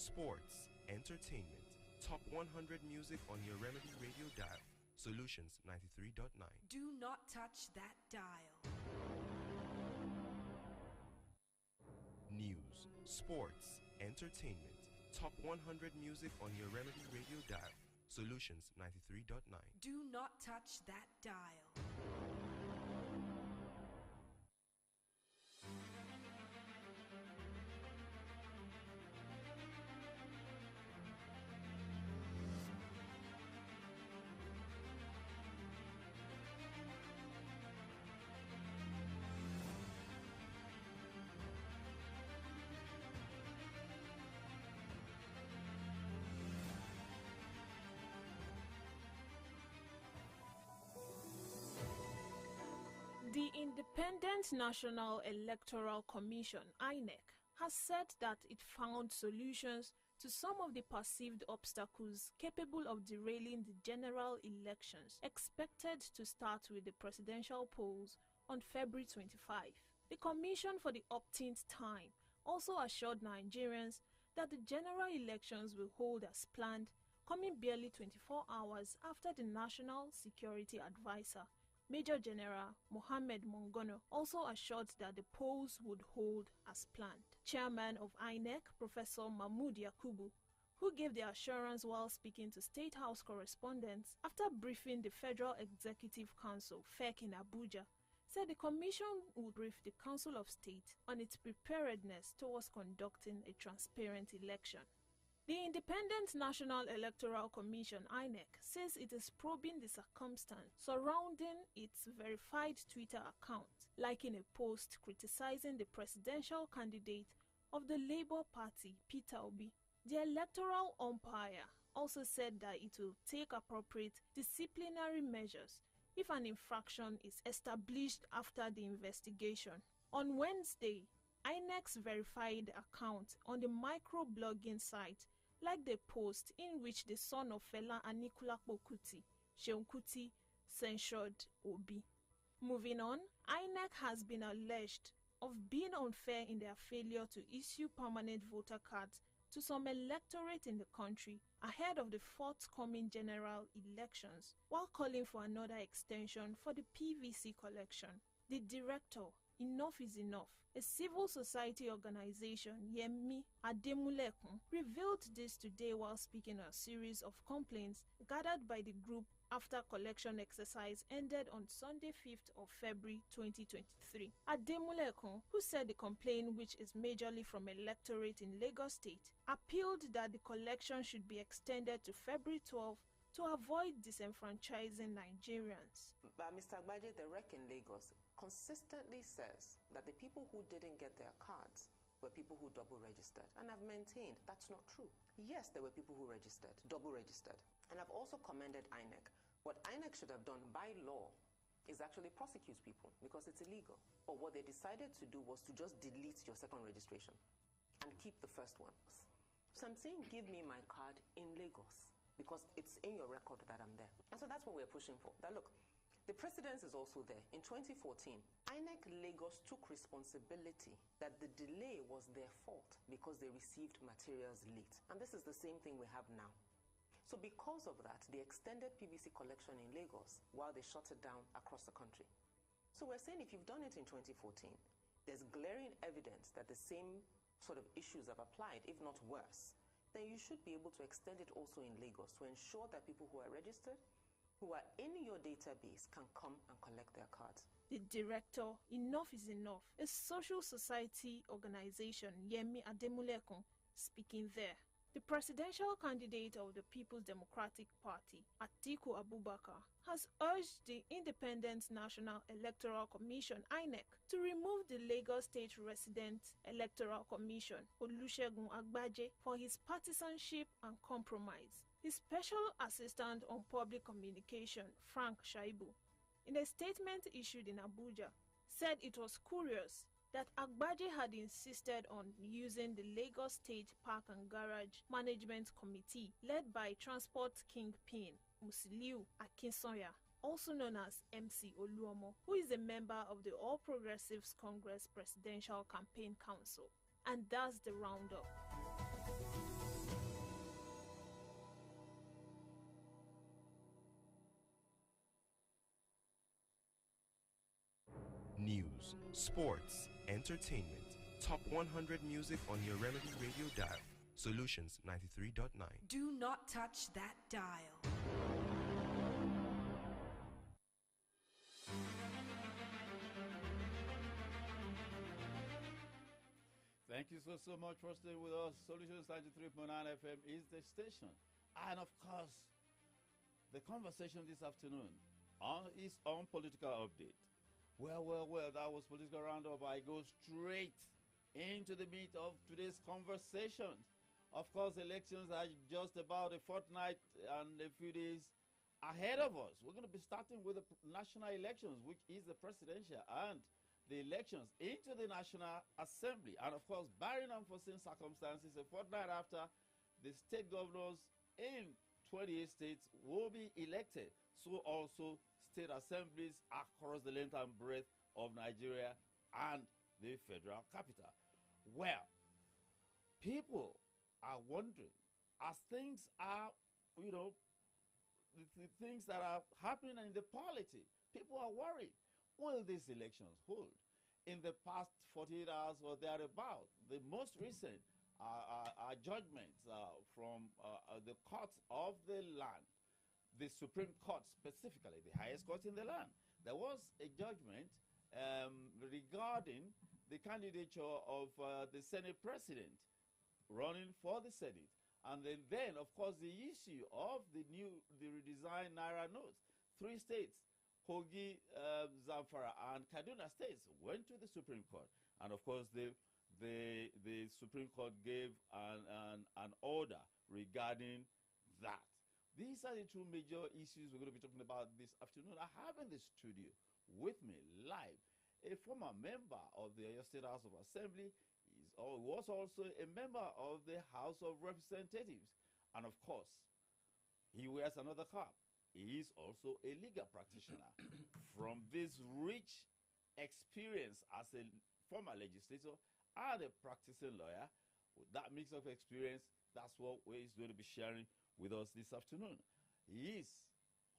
sports, entertainment, top 100 music on your Remedy radio dial. Solutions 93.9. Do not touch that dial. News, sports, entertainment, top 100 music on your Remedy radio dial. Solutions 93.9. Do not touch that dial. The Independent National Electoral Commission, INEC, has said that it found solutions to some of the perceived obstacles capable of derailing the general elections expected to start with the presidential polls on February 25. The Commission for the Upteenth Time also assured Nigerians that the general elections will hold as planned, coming barely 24 hours after the National Security Advisor, Major General Mohammed Mongono, also assured that the polls would hold as planned. Chairman of INEC, Professor Mahmood Yakubu, who gave the assurance while speaking to State House correspondents after briefing the Federal Executive Council, FEC, in Abuja, said the Commission would brief the Council of State on its preparedness towards conducting a transparent election. The Independent National Electoral Commission, INEC, says it is probing the circumstance surrounding its verified Twitter account, liking a post criticizing the presidential candidate of the Labour Party, Peter Obi. The electoral umpire also said that it will take appropriate disciplinary measures if an infraction is established after the investigation. On Wednesday, INEC's verified account on the microblogging site liked the post in which the son of Fela Anikulapo Kuti, Seun Kuti, censured Obi. Moving on, INEC has been alleged of being unfair in their failure to issue permanent voter cards to some electorate in the country ahead of the forthcoming general elections, while calling for another extension for the PVC collection. The director, Enough is Enough, a civil society organization, Yemi Ademulekun, revealed this today while speaking on a series of complaints gathered by the group after collection exercise ended on Sunday 5th of February 2023. Ademulekun, who said the complaint, which is majorly from electorate in Lagos State, appealed that the collection should be extended to February 12 to avoid disenfranchising Nigerians. But Mr. Agbaje, the rec in Lagos, consistently says that the people who didn't get their cards were people who double registered. And I've maintained that's not true. Yes, there were people who registered, double registered. And I've also commended INEC. What INEC should have done by law is actually prosecute people because it's illegal. But what they decided to do was to just delete your second registration and keep the first one. So I'm saying give me my card in Lagos, because it's in your record that I'm there. And so that's what we're pushing for. That look, the precedence is also there. In 2014, INEC Lagos took responsibility that the delay was their fault because they received materials late. And this is the same thing we have now. So because of that, they extended PVC collection in Lagos while they shut it down across the country. So we're saying if you've done it in 2014, there's glaring evidence that the same sort of issues have applied, if not worse, then you should be able to extend it also in Lagos to ensure that people who are registered, who are in your database, can come and collect their cards. The director, Enough is Enough, a social society organization, Yemi Ademulekun, speaking there. The presidential candidate of the People's Democratic Party, Atiku Abubakar, has urged the Independent National Electoral Commission, INEC, to remove the Lagos State Resident Electoral Commission, Olusegun Agbaje, for his partisanship and compromise. The Special Assistant on Public Communication, Frank Shaibu, in a statement issued in Abuja, said it was curious that Agbaje had insisted on using the Lagos State Park and Garage Management Committee led by Transport Kingpin Musiliu Akinsanya, also known as MC Oluomo, who is a member of the All Progressives Congress Presidential Campaign Council. And that's the roundup. News, sports, entertainment. Top 100 music on your Remedy Radio dial. Solutions 93.9. Do not touch that dial. Thank you so much for staying with us. Solutions 93.9 FM is the station. And of course, the conversation this afternoon is on political update. Well, that was political roundup. I go straight into the meat of today's conversation. Of course, elections are just about a fortnight and a few days ahead of us. We're going to be starting with the national elections, which is the presidential and the elections into the National Assembly. And of course, barring unforeseen circumstances, a fortnight after, the state governors in 28 states will be elected. So also state assemblies across the length and breadth of Nigeria and the federal capital. Well, people are wondering, as things are, the things that are happening in the polity, people are worried. Will these elections hold? In the past 48 hours or thereabout, the most recent judgments from the courts of the land, the Supreme Court specifically, the highest court in the land, there was a judgment regarding the candidature of the Senate president running for the Senate. And then, of course, the issue of the redesigned Naira notes. 3 states, Kogi, Zamfara, and Kaduna states went to the Supreme Court. And of course, the Supreme Court gave an order regarding that. These are the 2 major issues we're going to be talking about this afternoon. I have in the studio with me live a former member of the Oyo State House of Assembly. He was also a member of the House of Representatives. And of course, he wears another cap. He is also a legal practitioner. From this rich experience as a former legislator and a practicing lawyer, with that mix of experience, that's what he's going to be sharing with us this afternoon. He is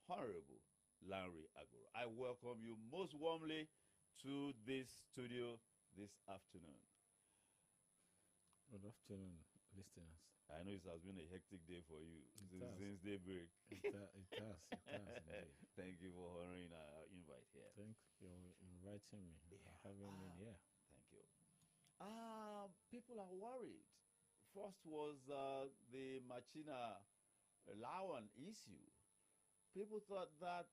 Honorable Lanre Agoro. I welcome you most warmly to this studio this afternoon. Good afternoon, listeners. I know it has been a hectic day for you since daybreak. It has indeed. Thank you for honoring our invite here. Thank you for inviting me, having me here. Thank you. People are worried. First was the Machina Lawan issue. People thought that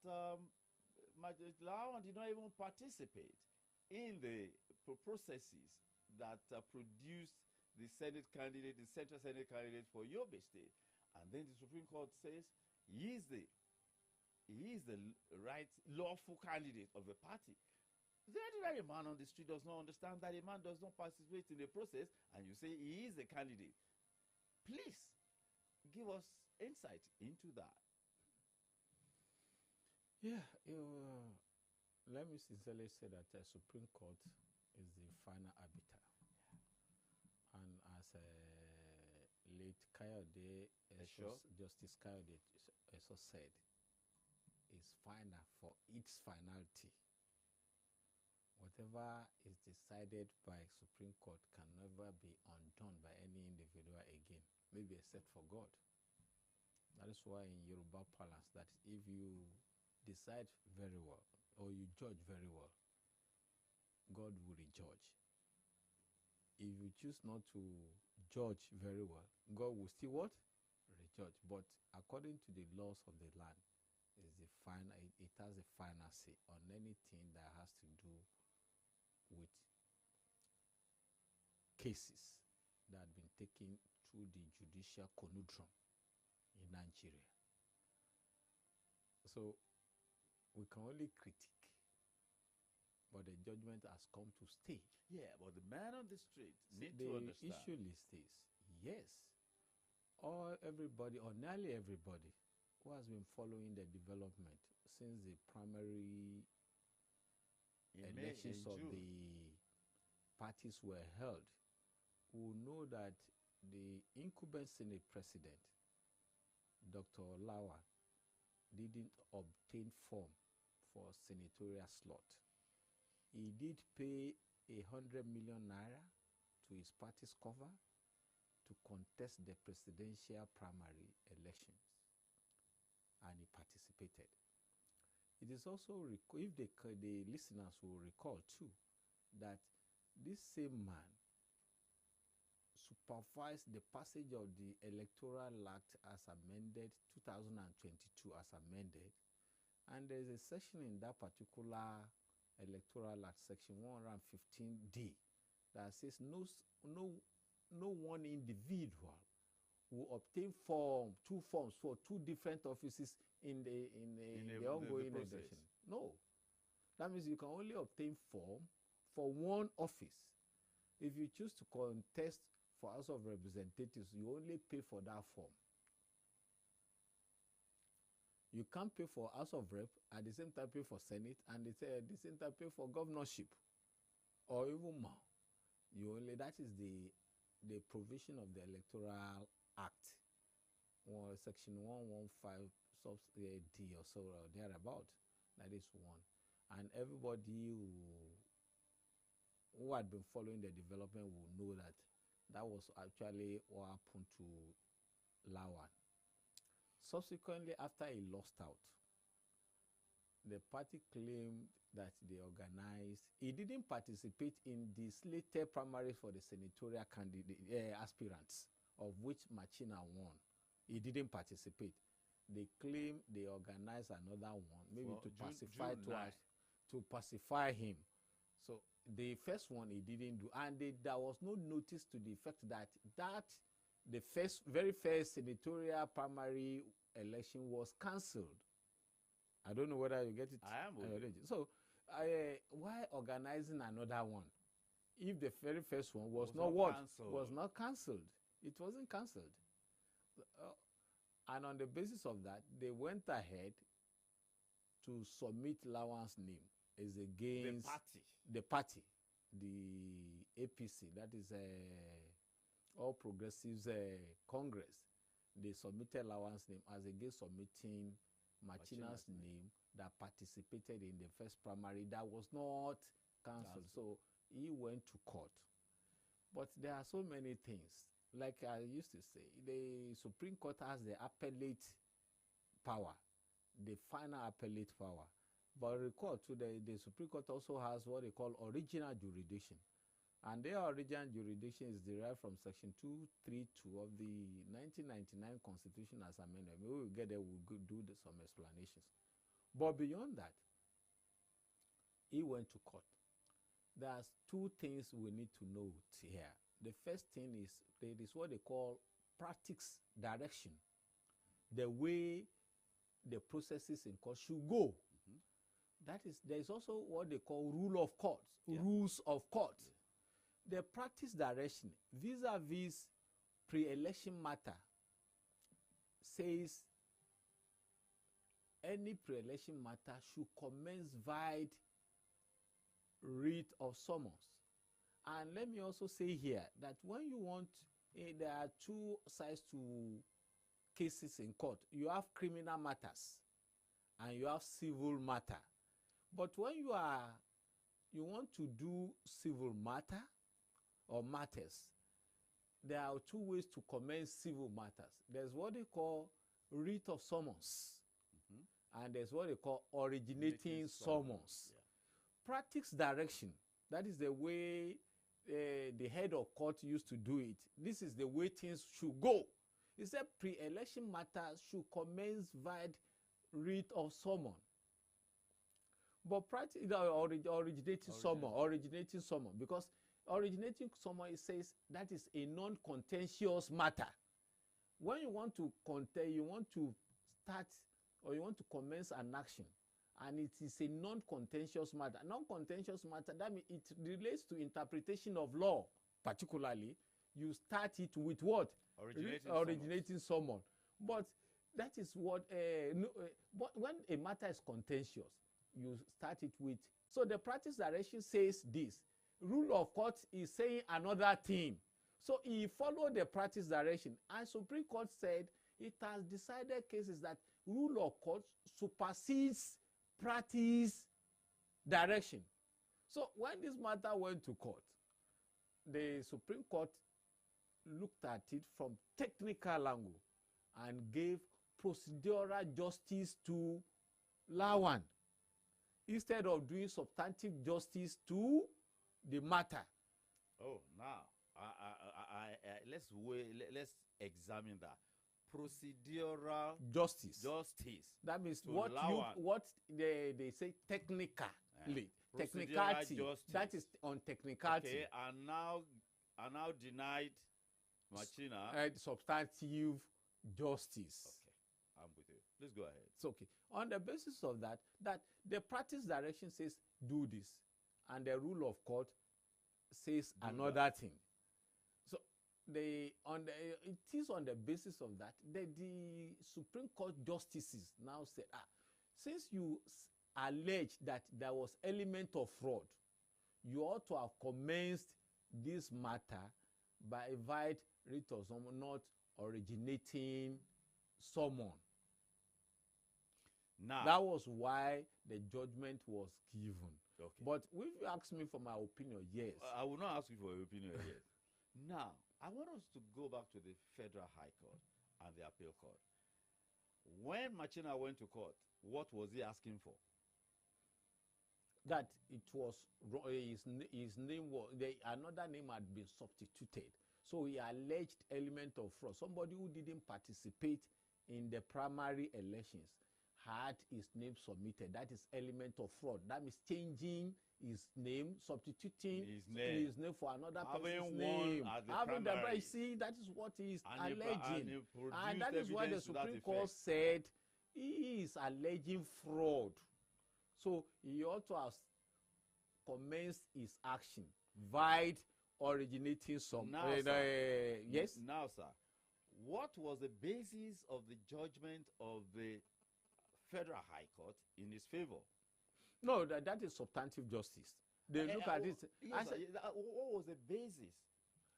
Lawan did not even participate in the processes that produced the Senate candidate, the Central Senate candidate for Yobe State. And then the Supreme Court says he is the right lawful candidate of the party. The ordinary man on the street does not understand that a man does not participate in the process, and you say he is the candidate. Please give us insight into that. Yeah, let me sincerely say that the Supreme Court is the final arbiter. And as late Kayode, Justice Kayode also said, is final for its finality. Whatever is decided by Supreme Court can never be undone by any individual again, maybe except for God. That is why in Yoruba parlance, that if you decide very well or you judge very well, God will judge. If you choose not to judge very well, God will still what? Rejudge. But according to the laws of the land, is the final. It has a final say on anything that has to do with cases that have been taken through the judicial conundrum in Nigeria. So we can only critique, but the judgment has come to stay. Yeah, but the man on the street need the to understand. issue is this: yes, everybody or nearly everybody who has been following the development since the primary elections of the parties were held will know that the incumbent Senate president, Dr. Lawan, didn't obtain form for senatorial slot. He did pay 100 million naira to his party's cover to contest the presidential primary elections, and he participated. It is also, if the listeners will recall too, that this same man supervised the passage of the Electoral Act as amended, 2022 as amended, and there is a section in that particular Electoral Act, section 115D, that says no one individual will obtain two forms for two different offices in the ongoing election. No. That means you can only obtain form for one office. If you choose to contest for House of Representatives, you only pay for that form. You can't pay for House of Rep, at the same time pay for Senate, and at the same time pay for governorship, or even more. That is the provision of the Electoral Act, or section 115 D or so, or thereabout. That is one. And everybody who had been following the development will know that that was actually what happened to Lawan. Subsequently, after he lost out, the party claimed that they organized. He didn't participate in the slated primaries for the senatorial aspirants, of which Machina won. He didn't participate. They claim they organized another one, maybe to pacify him. So the first one he didn't do, and there was no notice to the effect that the very first senatorial primary election was cancelled. I don't know whether you get it. I am with you. So why organizing another one if the very first one was not cancelled? It wasn't cancelled. And on the basis of that, they went ahead to submit Lawan's name as against the party, the APC, that is All Progressives Congress. They submitted Lawan's name as against submitting Machina's name that participated in the first primary that was not cancelled. So he went to court. But there are so many things. Like I used to say, the Supreme Court has the appellate power, the final appellate power. But recall too, the Supreme Court also has what they call original jurisdiction. And their original jurisdiction is derived from Section 232 of the 1999 Constitution as amended. We will get there, we'll do some explanations. But beyond that, he went to court. There's two things we need to note here. The first thing is there is what they call practice direction, the way the processes in court should go. That is, there is also what they call rule of court, rules of court. The practice direction vis-a-vis pre-election matter says any pre-election matter should commence via writ of summons. And let me also say here that when you want, there are two sides to cases in court. You have criminal matters and you have civil matter. But when you want to do civil matter or matters, there are two ways to commence civil matters. There's what they call writ of summons, and there's what they call originating summons. Practice direction, that is the way the head of court used to do it. This is the way things should go. He said pre-election matters should commence via writ of summon. But originating summon, because originating summon, it says that is a non-contentious matter. When you want to start or you want to commence an action, and it is a non-contentious matter. Non-contentious matter, that means it relates to interpretation of law, particularly. You start it with what? Originating summon. But that is what, but when a matter is contentious, you start it with. So the practice direction says this. Rule of court is saying another thing. So he followed the practice direction. And Supreme Court said it has decided cases that rule of court supersedes practice direction. So when this matter went to court, the Supreme Court looked at it from technical angle and gave procedural justice to Lawan instead of doing substantive justice to the matter. Oh, now let's examine that procedural Justice. justice. That means to what Lawan. they say technically, Procedural technicality. justice. That is on technicality. Okay, and now denied Machina. And substantive justice. Okay, I'm with you. Please go ahead. It's okay. On the basis of that the practice direction says do this, and the rule of court says Do another thing. So it is on the basis of that the Supreme Court justices now said, since you allege that there was element of fraud, you ought to have commenced this matter by a writ of summons, not originating summon. Now, That was why the judgment was given. okay. But if you ask me for my opinion, yes. I will not ask you for your opinion yet. Now, I want us to go back to the Federal High Court and the Appeal Court. When Machina went to court, what was he asking for? That it was his name was another name had been substituted, so he alleged element of fraud. Somebody who didn't participate in the primary elections had his name submitted. That is element of fraud. That means changing his name, substituting His name. for another Having person's won name. at the Having the primary. See, that is what he is And alleging. he produced And that is why the evidence to that Supreme Court effect. said he is alleging fraud. So he ought to have commenced his action, vide originating some. Now, sir. Yes. Now, sir, what was the basis of the judgment of the Federal High Court in his favor? No, that is substantive justice. They look at it. Yes, I sir, said, what was the basis?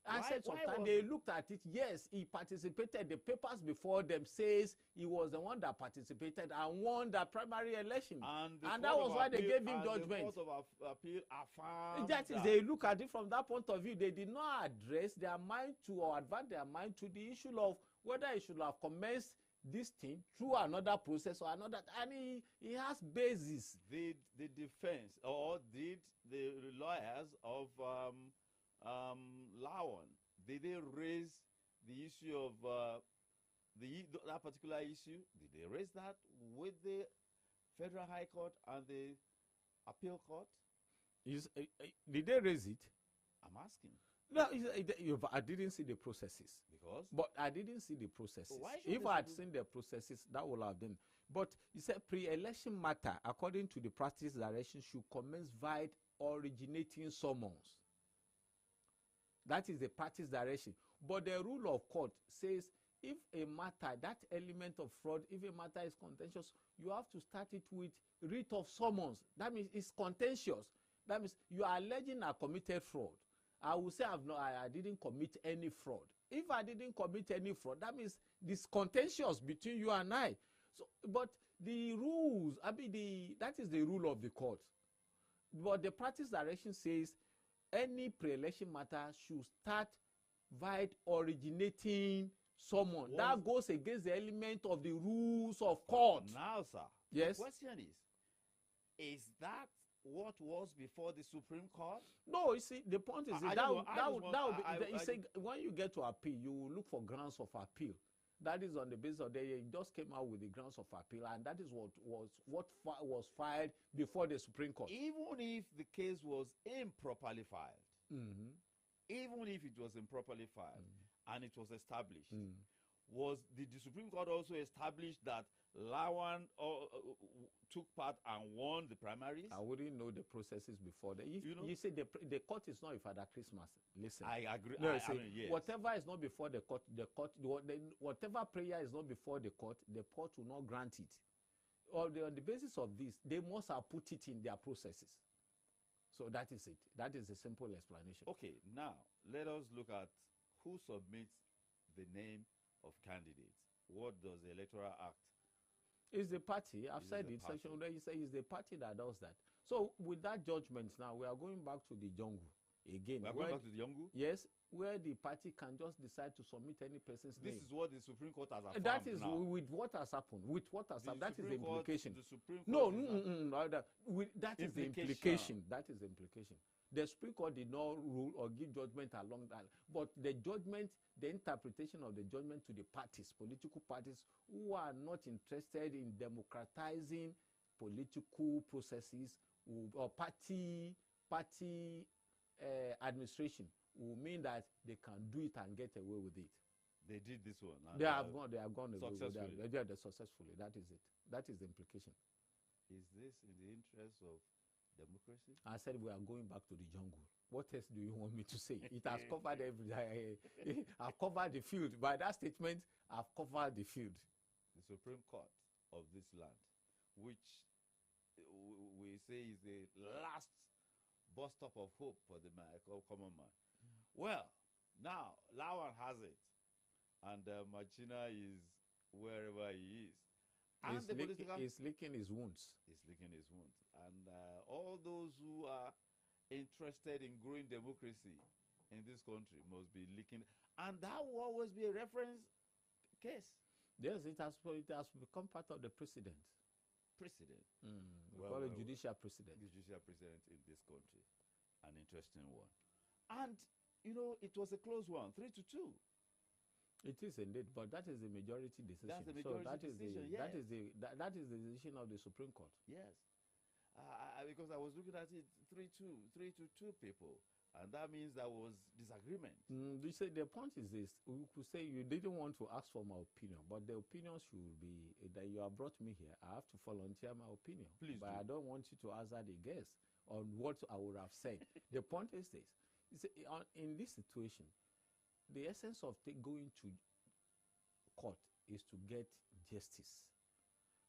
I said why sometimes was- they looked at it. Yes, he participated. The papers before them says he was the one that participated and won the primary election. And, the And that Court was of why they Appeal- gave him and judgment. The Court of Appeal affirmed That is, they look at it from that point of view. They did not address their mind to or advert their mind to the issue of whether he should have commenced this thing through another process or another. And he has basis. Did the defense or did the lawyers of Lawan, did they raise the issue of that particular issue? Did they raise that with the Federal High Court and the Appeal Court? Did they raise it? I'm asking. No, I didn't see the processes. Because But I didn't see the processes. Why should If the I had Supreme- seen the processes, that would have been. But you said pre-election matter, according to the practice direction, should commence via originating summons. That is the practice direction. But the rule of court says if a matter, that element of fraud, if a matter is contentious, you have to start it with writ of summons. That means it's contentious. That means you are alleging I committed fraud. I will say I didn't commit any fraud. If I didn't commit any fraud, that means this contentious between you and I. So, but the rules, that is the rule of the court. But the practice direction says any pre-election matter should start via originating someone. Was- That goes against the element of the rules of court. now, sir, Yes. the question is that what was before the Supreme Court? No, you see, the point is I that just want- I just want- would be, I- you I- say when you get to appeal, you will look for grounds of appeal. That is on the basis of they just came out with the grounds of appeal, and that is what was filed before the Supreme Court. Even if the case was improperly filed, Mm-hmm. even if it was improperly filed and it was established, Mm. did the Supreme Court also establish that Lawan took part and won the primaries? I wouldn't know the processes before. If You know- you say the court is not Father Christmas. Listen. I agree. No, I see, mean, yes. whatever is not before the court, whatever prayer is not before the court will not grant it. On the basis of this, they must have put it in their processes. So that is it. That is a simple explanation. Okay, now let us look at who submits the name of candidates. What does the Electoral Act? It's the party. I've It is said the it. party. Section 1, you say it's the party that does that. So with that judgment now, we are going back to the jungle again. We are where going back to the jungle. Yes, where the party can just decide to submit any person's This name. is what the Supreme Court has affirmed That is now. with what has happened. With what has The happened. That is the Supreme Court- implication. the Supreme No, Court is not- that is the implication. That is the implication. The Supreme Court did not rule or give judgment along that, but the judgment, the interpretation of the judgment to the parties, political parties who are not interested in democratizing political processes or party administration will mean that they can do it and get away with it. They did this one. and They have gone away with successfully. that. Yeah, successfully. That is it. That is the implication. Is this in the interest of democracy? I said we are going back to the jungle. What else do you want me to say? It has covered I've covered the field. By that statement, I've covered the field. The Supreme Court of this land, which we say is the last bus stop of hope for the common man. Well, now Lawan has it, and Machina is wherever he is. And He's, the political he's licking his wounds. is licking his wounds. And all those who are interested in growing democracy in this country must be licking. And that will always be a reference case. Yes, it has become part of the precedent. Precedent. We Well, call it well, judicial precedent. The judicial precedent in this country. An interesting one. And, you know, it was a close one, 3-2. It is indeed, but that is the majority decision. That's the So majority decision, yes. that is the decision of the Supreme Court. Yes. Because I was looking at it, 3-2 people. And that means there was disagreement. You say the point is this: we could say you didn't want to ask for my opinion, but the opinion should be that you have brought me here. I have to volunteer my opinion, Please but do. I don't want you to hazard a guess on what I would have said. The point is this: in this situation, the essence of going to court is to get justice.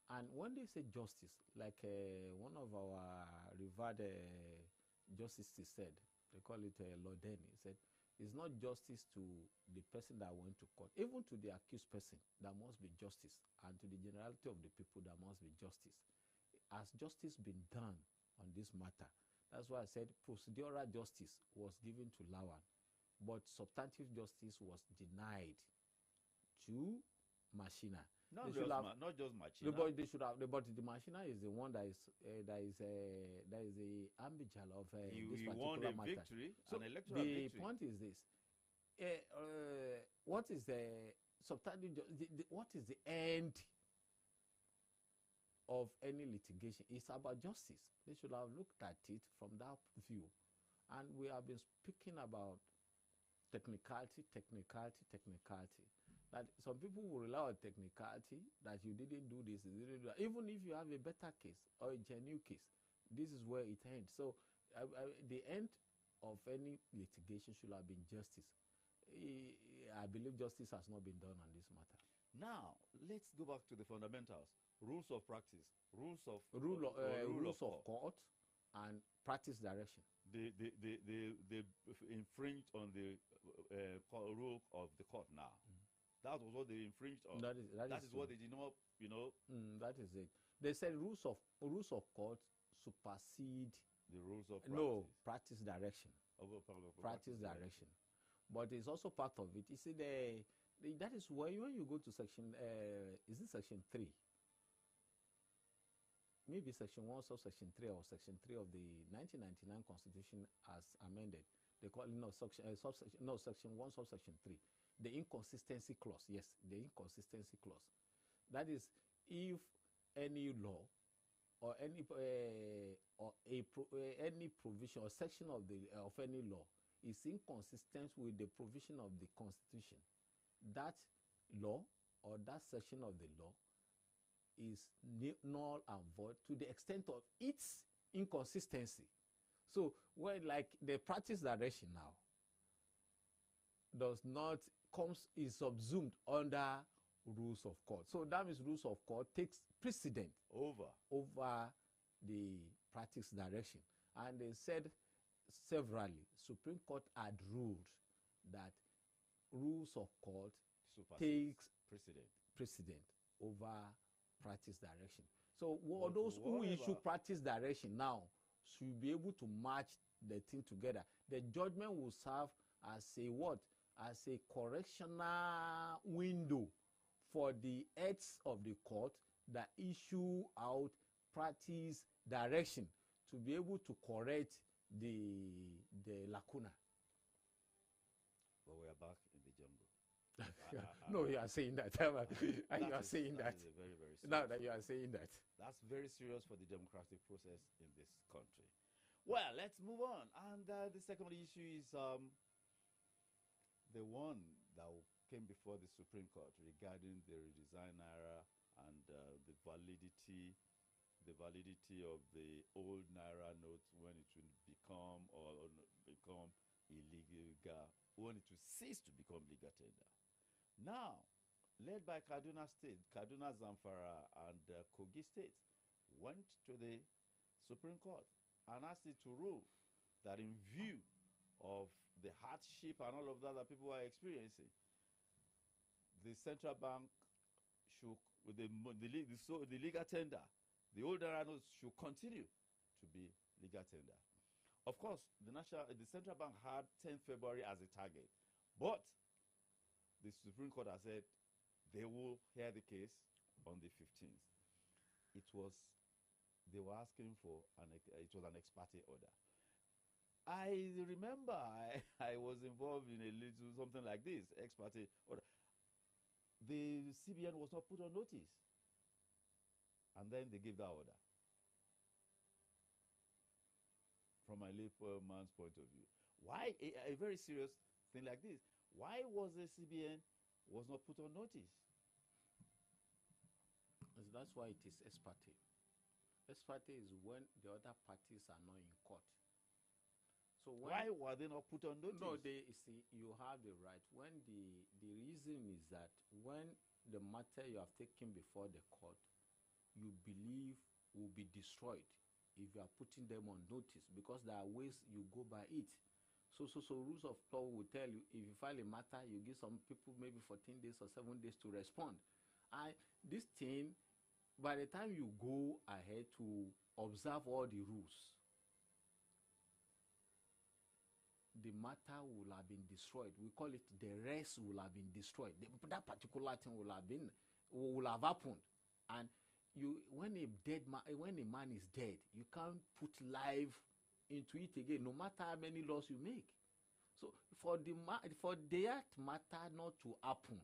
And when they say justice, like one of our revered justices said, they call it Lorden, he said, it's not justice to the person that went to court. Even to the accused person, there must be justice. And to the generality of the people, there must be justice. Has justice been done on this matter? That's why I said procedural justice was given to Lawan, but substantive justice was denied to Machina. Not They should just, have- not just Machina. But they should have. But the Machina is the one that is the ambijal of He this won particular a matter. victory, So an electoral the victory. point is this: what is the substantive? What is the end of any litigation? It's about justice. They should have looked at it from that view, and we have been speaking about technicality. That some people will rely on technicality, that you didn't do this, you didn't do that. Even if you have a better case or a genuine case, this is where it ends. So the end of any litigation should have been justice. I believe justice has not been done on this matter. Now, let's go back to the fundamentals. Rules of practice. Rules of Court and practice direction. They infringed on the rule of the court now. That was what they infringed on. That is what they did not, you know. That is it. They said rules of court supersede The rules of practice. no practice direction. Practice Direction. But it's also part of it. You see, that is why when you go to section, is it section 3? Maybe section 1, subsection 3, or section 3 of the 1999 Constitution as amended. They call it section 1, subsection 3. The inconsistency clause. Yes, the inconsistency clause. That is, if any law or any provision or section of any law is inconsistent with the provision of the Constitution, that law or that section of the law is null and void to the extent of its inconsistency. So when like the practice direction now is subsumed under rules of court. So that means rules of court takes precedent over the practice direction. And they said severally, Supreme Court had ruled that rules of court takes precedent over practice direction. So those who issue practice direction now should be able to match the thing together. The judgment will serve as a what? As a correctional window for the heads of the court that issue out practice direction to be able to correct the lacuna. But we are back in the jungle. No, you are saying that. You are saying that. Is a very, very serious. Now that you are saying that. That's very serious for the democratic process in this country. Well, let's move on. And the second issue is the one that came before the Supreme Court regarding the redesign Naira and the validity of the old Naira notes, when it will become become illegal, when it will cease to become legal tender. Now, led by Kaduna State, Kaduna, Zamfara, and Kogi State, went to the Supreme Court and asked it to rule that in view of the hardship and all of that that people are experiencing, the central bank should, with the legal tender, the old Naira notes should continue to be legal tender. Of course, the central bank had 10th February as a target, but the Supreme Court has said they will hear the case on the 15th. They were asking for it was an ex parte order. I remember I was involved in a little something like this, ex parte order. The CBN was not put on notice, and then they gave that order. From my layman's point of view, why a very serious thing like this? Why was the CBN was not put on notice? That's why it is ex parte. Ex parte is when the other parties are not in court. So why were they not put on notice? No, see, you have the right. When the reason is that when the matter you have taken before the court, you believe will be destroyed if you are putting them on notice, because there are ways you go by it. So rules of law will tell you, if you file a matter, you give some people maybe 14 days or 7 days to respond. And this thing, by the time you go ahead to observe all the rules, the matter will have been destroyed. We call it the rest will have been destroyed. That particular thing will have happened. And when a man is dead, you can't put life into it again, no matter how many laws you make. So for that matter not to happen,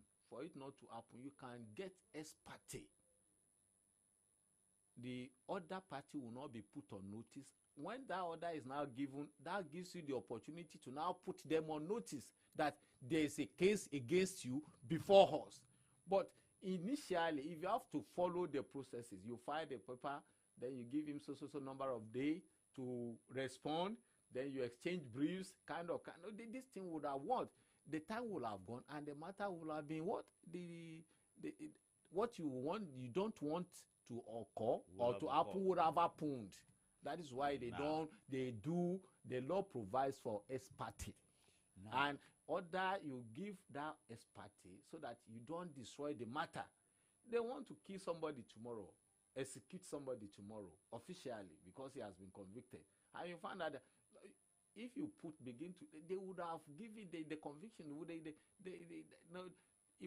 you can get ex parte. The other party will not be put on notice. When that order is now given, that gives you the opportunity to now put them on notice that there is a case against you before us. But initially, if you have to follow the processes, you file the paper, then you give him so number of days to respond, then you exchange briefs, kind of. This thing would have what? The time will have gone, and the matter will have been what? What you don't want to occur or to happen would have happened. That is why the law provides for ex parte. And you give that ex parte so that you don't destroy the matter. They want to kill somebody tomorrow, execute somebody tomorrow, officially, because he has been convicted. And you find out that if you they would have given the conviction, it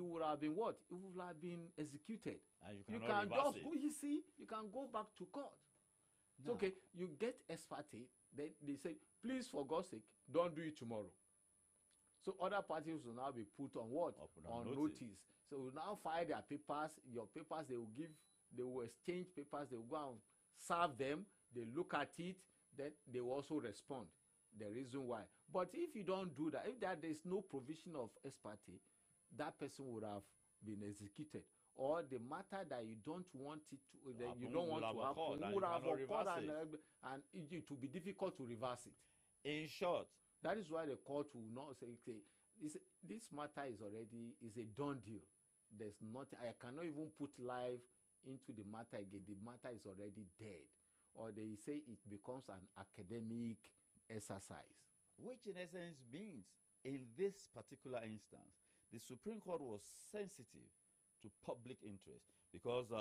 would have been what? It would have been executed. And you can just go, you can go back to court. It's okay, you get ex parte, then they say, please, for God's sake, don't do it tomorrow. So other parties will now be put on what? On notice. So we now file their papers, your papers, they will exchange papers, they will go and serve them, they look at it, then they will also respond. The reason why. But if you don't do that, if there is no provision of ex parte, that person would have been executed. Or the matter that you don't want it to, that you don't want to happen, would have occurred, and it will be difficult to reverse it. In short, that is why the court will not say this matter is a done deal. There's nothing. I cannot even put life into the matter again. The matter is already dead. Or they say it becomes an academic exercise. Which in essence means, in this particular instance, the Supreme Court was sensitive to public interest, because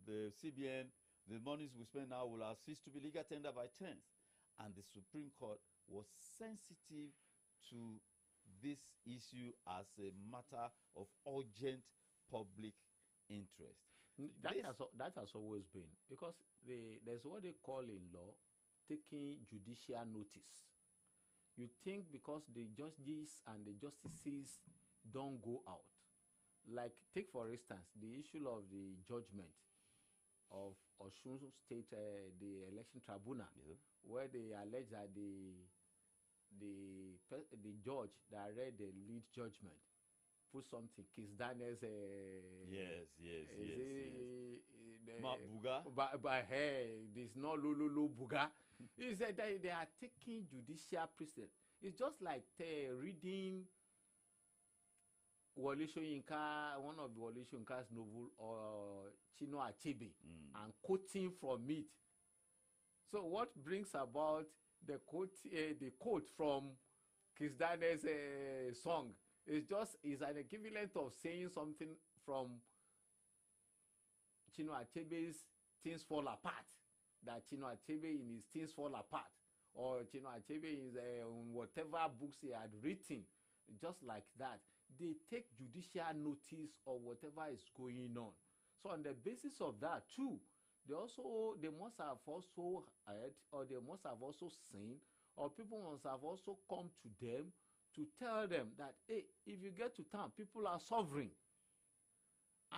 the CBN the monies we spend now will have ceased to be legal tender by 10th. And the Supreme Court was sensitive to this issue as a matter of urgent public interest. That has always been, because there's what they call in law taking judicial notice. You think because the judges and the justices don't go out, like take for instance the issue of the judgment of Osun State, the election tribunal, where they allege that the judge that read the lead judgment put something Kiss Daniels yes. Buga. But hey, there's no Lulu Buga. He said that they are taking judicial precedent. It's just like reading Wole Soyinka, one of Wole Soyinka's novel, or Chino Achebe, and quoting from it. So what brings about the quote from Kiss Daniels' song is an equivalent of saying something from Chino Achebe's Things Fall Apart, that Chino Achebe in his Things Fall Apart, or Chino Achebe in whatever books he had written, just like that. They take judicial notice of whatever is going on. So on the basis of that too, they must have also heard, or they must have also seen, or people must have also come to them to tell them that, hey, if you get to town, people are sovereign.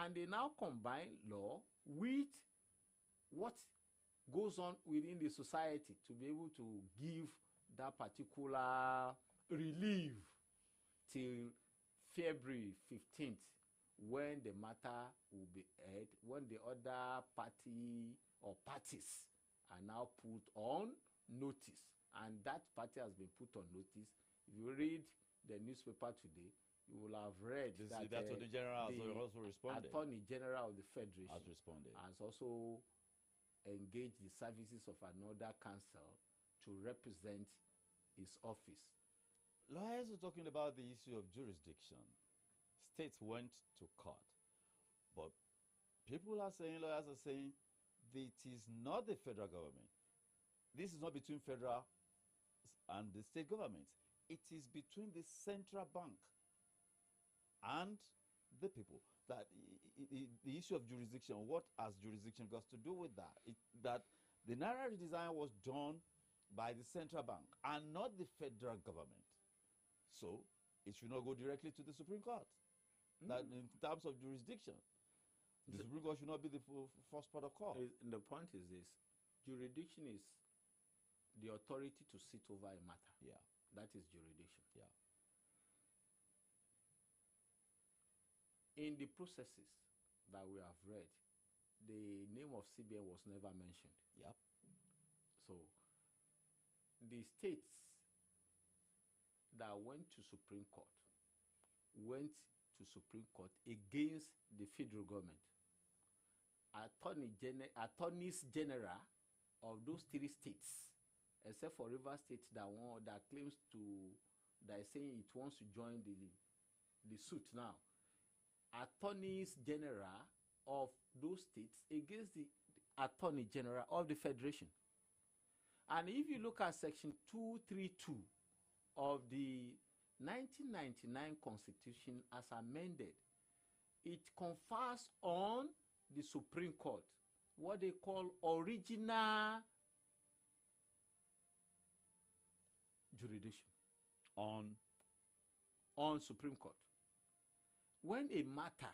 And they now combine law with what goes on within the society to be able to give that particular relief till February 15th, when the matter will be heard, when the other party or parties are now put on notice. And that party has been put on notice. If you read the newspaper today, you will have read that the Attorney General has also responded. Attorney General of the Federation has responded. Has also engaged the services of another council to represent his office. Lawyers are talking about the issue of jurisdiction. States went to court, but lawyers are saying that it is not the federal government. This is not between federal and the state governments. It is between the central bank and the people. That the issue of jurisdiction, what has jurisdiction got to do with that? That the Naira redesign was done by the central bank and not the federal government. So it should not go directly to the Supreme Court. That in terms of jurisdiction, the Supreme Court should not be the first port of call. The point is this: jurisdiction is the authority to sit over a matter. Yeah. That is jurisdiction. Yeah. In the processes that we have read, the name of CBN was never mentioned. Yep. So the states that went to Supreme Court against the federal government. Attorneys General of those three states, except for Rivers State that claims that is saying it wants to join the suit now. Attorneys General of those states against the Attorney General of the Federation. And if you look at Section 232 of the 1999 Constitution as amended, it confers on the Supreme Court what they call original jurisdiction on Supreme Court. When a matter,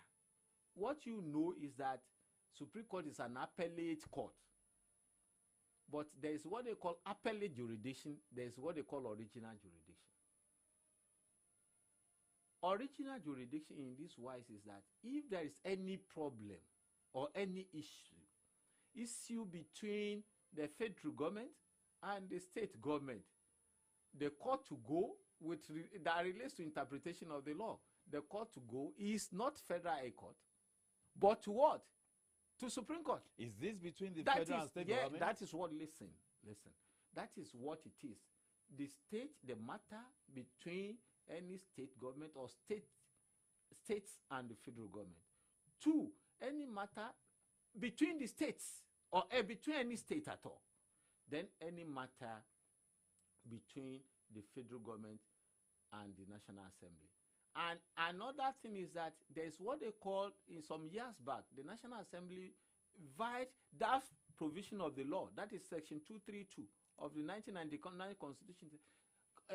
what you know is that Supreme Court is an appellate court. But there is what they call appellate jurisdiction, there is what they call original jurisdiction. Original jurisdiction in this wise is that if there is any problem or any issue between the federal government and the state government, the court to go that relates to interpretation of the law, the court to go is not Federal High Court, but to what? To Supreme Court. Is this between the federal and state government? That is what, listen. That is what it is. The matter between any state government or states and the federal government. Two, any matter between the states or between any state at all, then any matter between the federal government and the National Assembly. And another thing is that there's what they call, in some years back, the National Assembly violated that provision of the law, that is section 232 of the 1999 Constitution,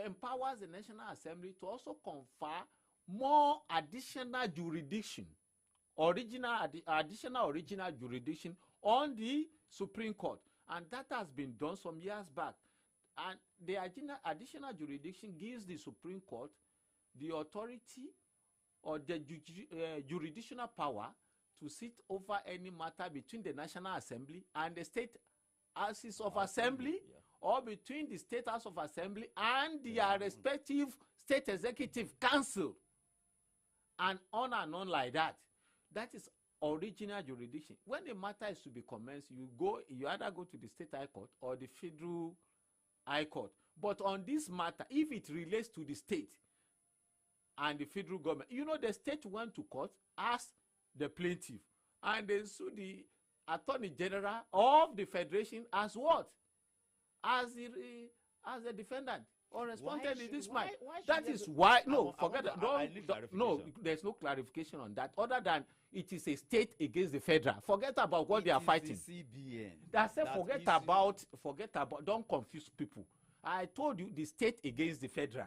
empowers the National Assembly to also confer more additional jurisdiction, original jurisdiction on the Supreme Court. And that has been done some years back. And the additional jurisdiction gives the Supreme Court the authority or the jurisdictional power to sit over any matter between the National Assembly and the state houses of assembly, or between the state house of assembly and their respective state executive council, and on like that. That is original jurisdiction. When the matter is to be commenced, you either go to the state high court or the federal high court. But on this matter, if it relates to the state and the federal government, the state went to court, asked the plaintiff, and they sued the Attorney General of the Federation as what? As the defendant or respondent in this matter. That is why, no, forget that. No, there's no clarification on that, other than it is a state against the federal. Forget about what they are fighting. The CBN. That's it. Forget about, don't confuse people. I told you the state against the federal.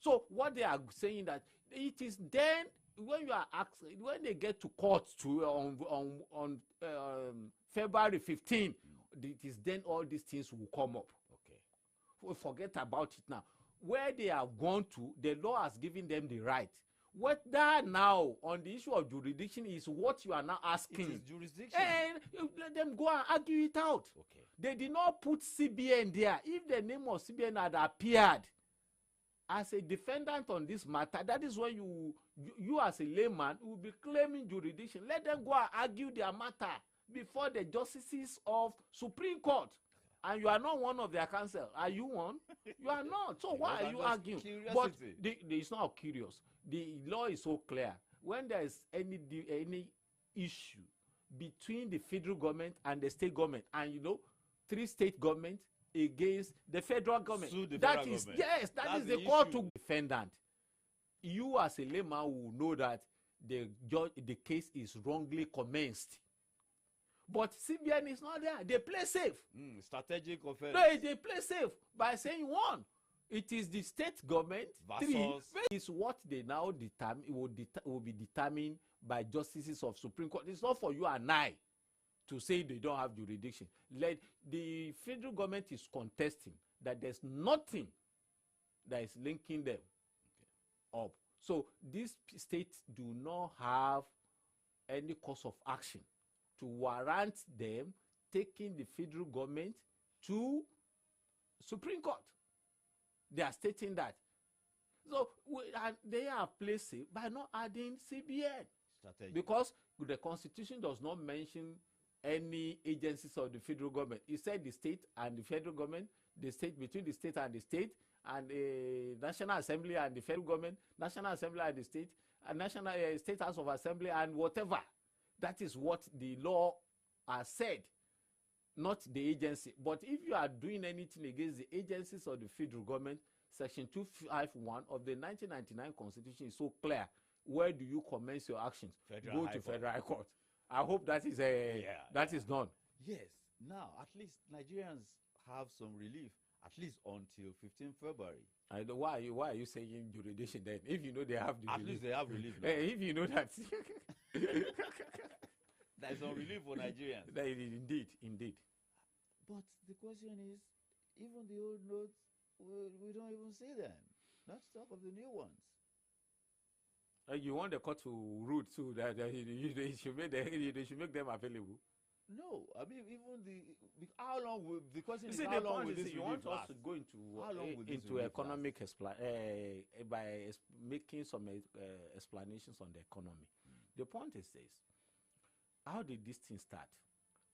So what they are saying that it is then when you are when they get to court on February 15, it is then all these things will come up. Okay. Forget about it now. Where they have gone to, the law has given them the right. What that now on the issue of jurisdiction is what you are now asking. It is jurisdiction. And let them go and argue it out. Okay. They did not put CBN there. If the name of CBN had appeared as a defendant on this matter, that is when you as a layman will be claiming jurisdiction. Let them go and argue their matter before the justices of Supreme Court. And you are not one of their counsel. Are you one? You are not. So why are you arguing? But it's not curious. The law is so clear. When there is any issue between the federal government and the state government, and 3 state governments against the federal government, that is the call to defendant. You as a layman will know that the case is wrongly commenced. But CBN is not there. They play safe. Strategic offense. No, they play safe by saying 1. It is the state government. 3 is what they now determine will be determined by justices of Supreme Court. It's not for you and I to say they don't have jurisdiction. The federal government is contesting that there's nothing that is linking them up. So these states do not have any cause of action to warrant them taking the federal government to Supreme Court. They are stating that. So they are placed safe by not adding CBN. Strategic. Because the Constitution does not mention any agencies of the federal government. It said the state and the federal government, the state between the state and the National Assembly and the federal government, National Assembly and the state, and National State House of Assembly and whatever. That is what the law has said, not the agency. But if you are doing anything against the agencies of the federal government, Section 251 of the 1999 Constitution is so clear. Where do you commence your actions? Go to Federal High Court. I hope that is is done. Yes. Now, at least Nigerians have some relief, at least until 15 February. I know why are you saying jurisdiction then? If you know they have the at relief. Least they have relief. If you know that. There's some relief for Nigerians. Indeed. But the question is, even the old notes, we don't even see them. Not to talk of the new ones. You want the court to rule too that they should make them available. No, I mean how long will the question is how how long long will this this you want last? us to go into relief economic by making some explanations on the economy. The point is this: how did this thing start?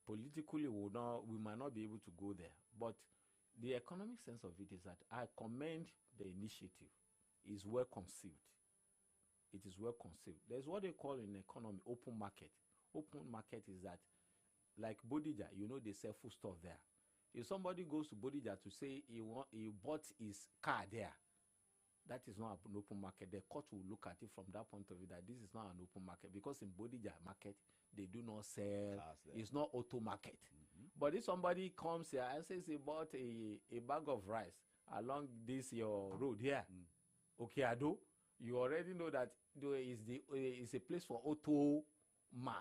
Politically, we might not be able to go there, but the economic sense of it is that I commend the initiative. It's well conceived. It is well conceived. There's what they call in economy open market. Open market is that like Bodija, you know they sell food stuff there. If somebody goes to Bodija to say he bought his car there, that is not an open market. The court will look at it from that point of view that this is not an open market, because in Bodija market they do not sell. It's not auto market. But if somebody comes here and says he bought a bag of rice along this your road here, okay, Ado, you already know that there is a place for auto mart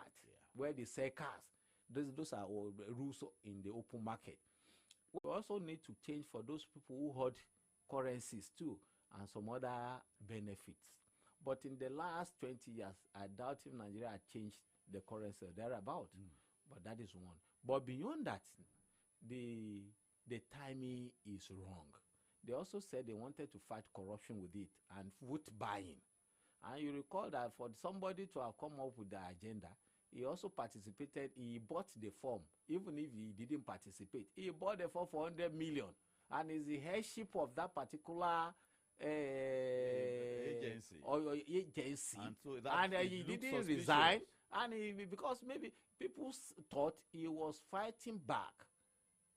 where they sell cars. Those are all the rules in the open market. We also need to change for those people who hold currencies too, and some other benefits. But in the last 20 years, I doubt if Nigeria had changed the currency thereabout. But that is one. But beyond that, the timing is wrong. They also said they wanted to fight corruption with it and vote buying. And you recall that for somebody to have come up with the agenda, he also participated. He bought the form, even if he didn't participate. He bought the form for 100 million, and is the headship of that particular agency. And, so he didn't resign, and because maybe people thought he was fighting back.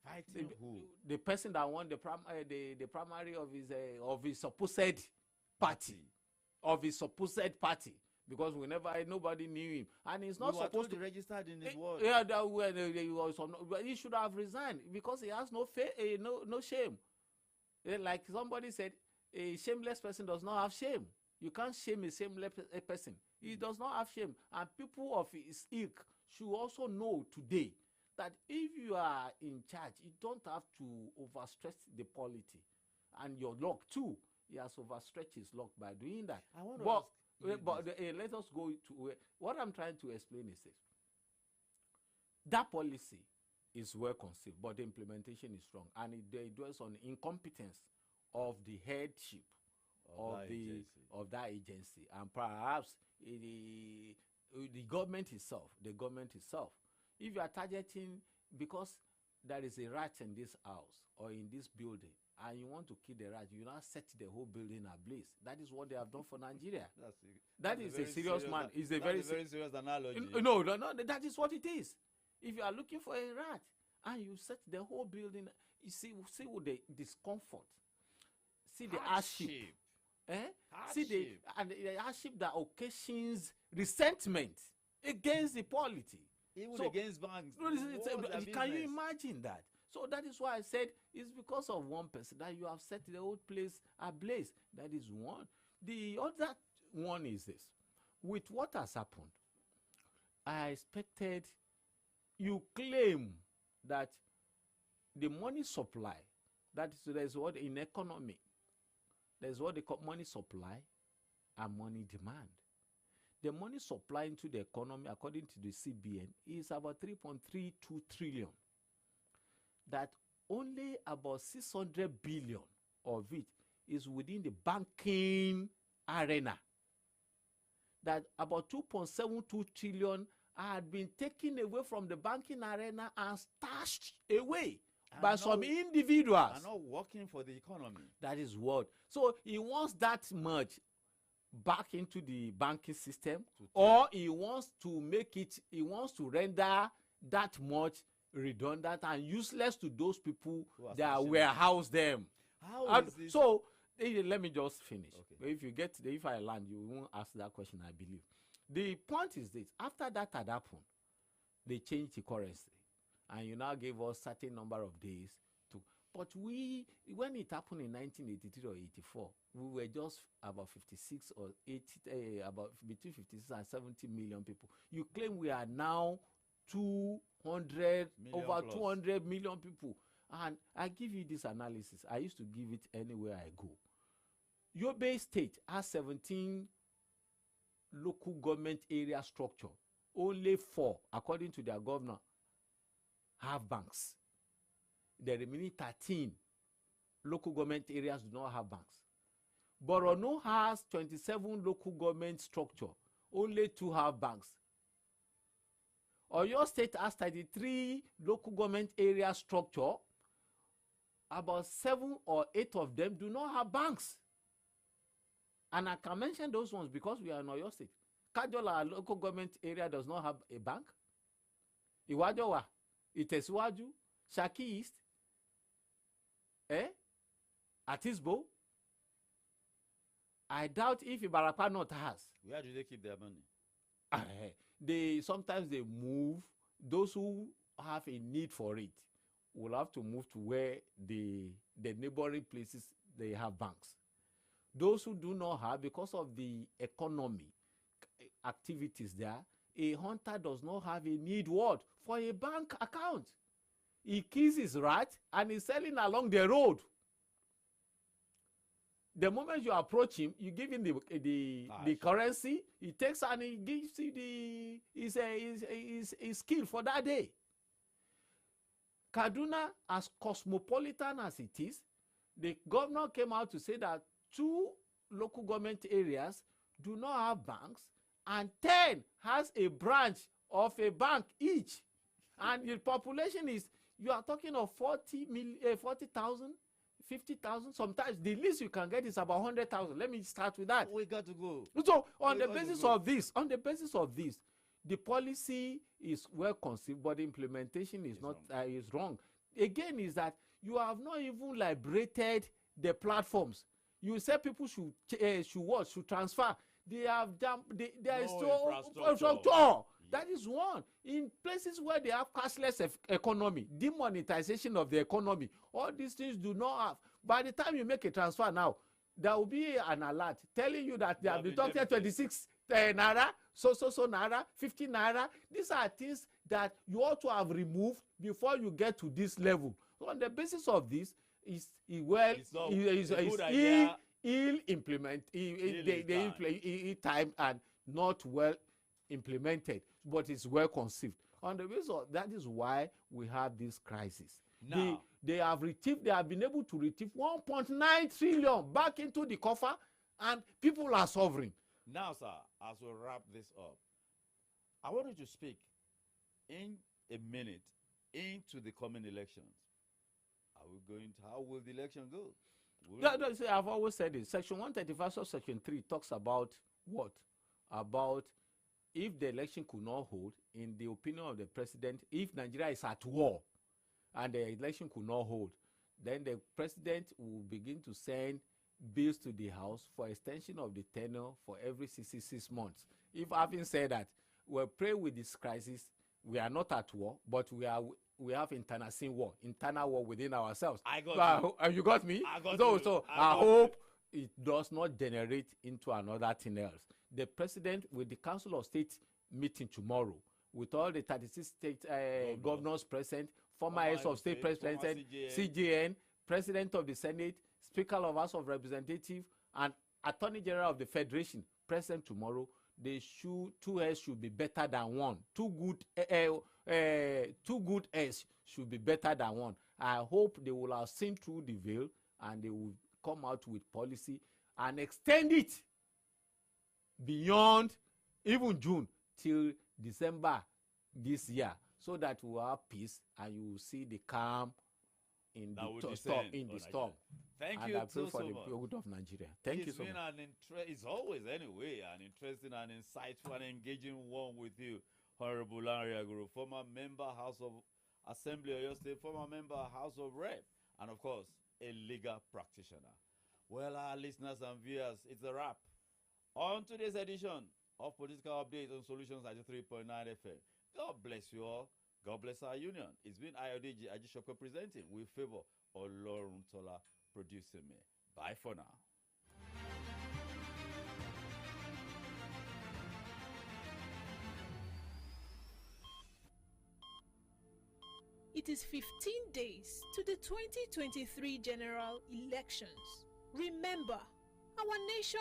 Fighting who? The person that won the primary of his supposed party. Of his supposed party. Because nobody knew him, and he's not supposed to be registered in his ward. Yeah, he should have resigned because he has no shame. Like somebody said, a shameless person does not have shame. You can't shame a shameless person. He does not have shame, and people of his ilk should also know today that if you are in charge, you don't have to overstretch the polity, and your luck too. He has overstretched his luck by doing that. I want to ask. But let us go to what I'm trying to explain is this. That policy is well conceived, but the implementation is wrong, and it dwells on incompetence of the headship of that agency, and perhaps the government itself. If you are targeting because there is a rat in this house or in this building, and you want to kill the rat, you now set the whole building ablaze. That is what they have done for Nigeria. That is a serious man. It's a very serious analogy. No, that is what it is. If you are looking for a rat and you set the whole building, you see with the discomfort, see the hardship. See the hardship that occasions resentment against the polity. Even against banks. Can you imagine that? So that is why I said it's because of one person that you have set the whole place ablaze. That is one. The other one is this. With what has happened, I expected you claim that the money supply, there's what in economy, there's what they call money supply and money demand. The money supply into the economy, according to the CBN, is about 3.32 trillion. That only about 600 billion of it is within the banking arena. That about 2.72 trillion had been taken away from the banking arena and stashed away by some individuals. Are not working for the economy. That is what. So he wants that much back into the banking system, or he wants to render that much redundant and useless to those people that warehouse them. So let me just finish. Okay. If I land, you won't ask that question, I believe. The point is this: after that had happened, they changed the currency, and you now gave us certain number of days to. But when it happened in 1983 or 84, we were just about 56 or 80, about between 56 and 70 million people. You claim we are now 200 million people, and I give you this analysis. I used to give it anywhere I go. Yobe State has 17 local government area structure. Only 4, according to their governor, have banks. The remaining 13 local government areas do not have banks. Borno has 27 local government structure. Only 2 have banks. Oyo State has 33 local government area structure. About 7 or 8 of them do not have banks. And I can mention those ones because we are in Oyo State. Kajola local government area does not have a bank. Iwajowa, Itesiwaju, Shaki East, Atisbo. I doubt if Ibarapa North has. Where do they keep their money? Sometimes they move. Those who have a need for it will have to move to where the neighboring places they have banks. Those who do not have, because of the economy activities there, a hunter does not have a need what? For a bank account. He kills his rat and he's selling along the road. The moment you approach him, you give him the currency, he takes and he gives you his skill for that day. Kaduna, as cosmopolitan as it is, the governor came out to say that 2 local government areas do not have banks and 10 has a branch of a bank each. And the population is, you are talking of 40,000, 50,000. Sometimes the least you can get is about 100,000. Let me start with that. We got to go. So on the basis of this, the policy is well conceived, but the implementation is not is wrong. Again, is that you have not even liberated the platforms. You say people should transfer. They have there is no infrastructure. That is one. In places where they have cashless economy, demonetization of the economy, all these things do not have. By the time you make a transfer now, there will be an alert telling you that they have deducted 26 naira, so naira, 50 naira. These are things that you ought to have removed before you get to this level. So on the basis of this, is ill implement time and not well implemented, but it's well conceived. On the basis of that is why we have this crisis. Now, they have been able to retrieve 1.9 trillion back into the coffer, and people are suffering. Now, sir, as we wrap this up, I want you to speak in a minute into the coming elections. How will the election go? I've always said it. Section 135 of Section 3 talks about what? About if the election could not hold, in the opinion of the president, if Nigeria is at war and the election could not hold, then the president will begin to send bills to the House for extension of the tenure for every 66 months. If having said that, we'll pray with this crisis. We are not at war, but we have internal war within ourselves. You got me? I hope it does not generate into another thing else. The president, with the Council of State meeting tomorrow, with all the 36 state governors present, former heads of state present, CJN, President of the Senate, Speaker of House of Representatives, and Attorney General of the Federation present tomorrow, two heads should be better than one. Two good heads should be better than one. I hope they will have seen through the veil and they will come out with policy and extend it beyond even June till December this year, so that we will have peace and you will see the calm in the storm. Thank and you I pray for so the much. good of Nigeria. Thank you so much. It's always, anyway, an interesting and insightful and engaging one with you, Honorable Lanre Aguru, former member, House of Assembly, Oyo State, former member, House of Rep, and of course, a legal practitioner. Well, our listeners and viewers, it's a wrap on today's edition of Political Update on Solutions 93.9 FM. God bless you all. God bless our union. It's been Ayodeji Ajishoko presenting with favor Oloruntola producing me. Bye for now. It is 15 days to the 2023 general elections. Remember, our nation